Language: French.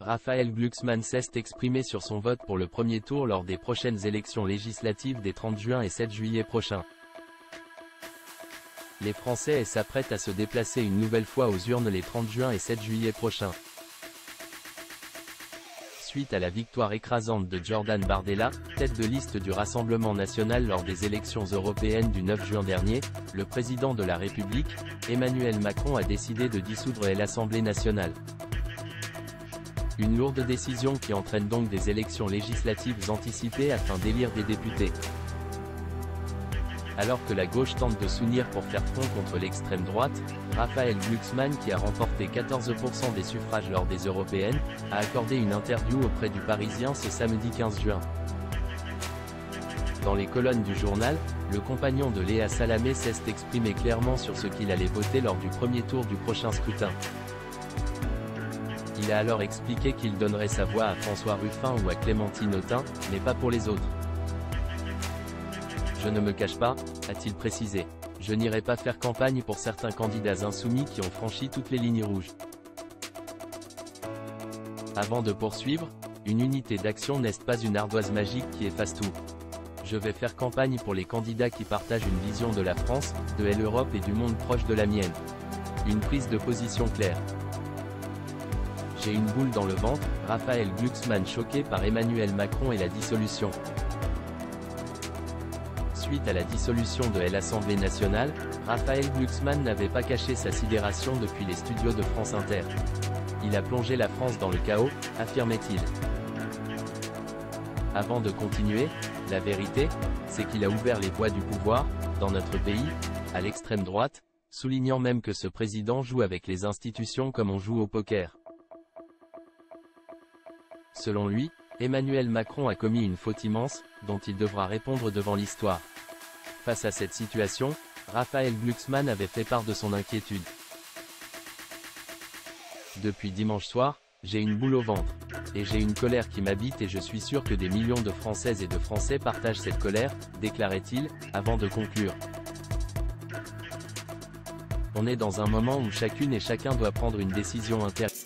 Raphaël Glucksmann s'est exprimé sur son vote pour le premier tour lors des prochaines élections législatives des 30 juin et 7 juillet prochains. Les Français s'apprêtent à se déplacer une nouvelle fois aux urnes les 30 juin et 7 juillet prochains. Suite à la victoire écrasante de Jordan Bardella, tête de liste du Rassemblement national lors des élections européennes du 9 juin dernier, le président de la République, Emmanuel Macron a décidé de dissoudre l'Assemblée nationale. Une lourde décision qui entraîne donc des élections législatives anticipées afin d'élire des députés. Alors que la gauche tente de s'unir pour faire front contre l'extrême droite, Raphaël Glucksmann, qui a remporté 14% des suffrages lors des européennes, a accordé une interview auprès du Parisien ce samedi 15 juin. Dans les colonnes du journal, le compagnon de Léa Salamé s'est exprimé clairement sur ce qu'il allait voter lors du premier tour du prochain scrutin. Il a alors expliqué qu'il donnerait sa voix à François Ruffin ou à Clémentine Autain, mais pas pour les autres. Je ne me cache pas, a-t-il précisé. Je n'irai pas faire campagne pour certains candidats insoumis qui ont franchi toutes les lignes rouges. Avant de poursuivre, une unité d'action n'est pas une ardoise magique qui efface tout. Je vais faire campagne pour les candidats qui partagent une vision de la France, de l'Europe et du monde proche de la mienne. Une prise de position claire. J'ai une boule dans le ventre, Raphaël Glucksmann choqué par Emmanuel Macron et la dissolution. Suite à la dissolution de l'Assemblée nationale, Raphaël Glucksmann n'avait pas caché sa sidération depuis les studios de France Inter. Il a plongé la France dans le chaos, affirmait-il. Avant de continuer, la vérité, c'est qu'il a ouvert les voies du pouvoir, dans notre pays, à l'extrême droite, soulignant même que ce président joue avec les institutions comme on joue au poker. Selon lui, Emmanuel Macron a commis une faute immense, dont il devra répondre devant l'histoire. Face à cette situation, Raphaël Glucksmann avait fait part de son inquiétude. Depuis dimanche soir, j'ai une boule au ventre. Et j'ai une colère qui m'habite et je suis sûr que des millions de Françaises et de Français partagent cette colère, déclarait-il, avant de conclure. On est dans un moment où chacune et chacun doit prendre une décision intéressante.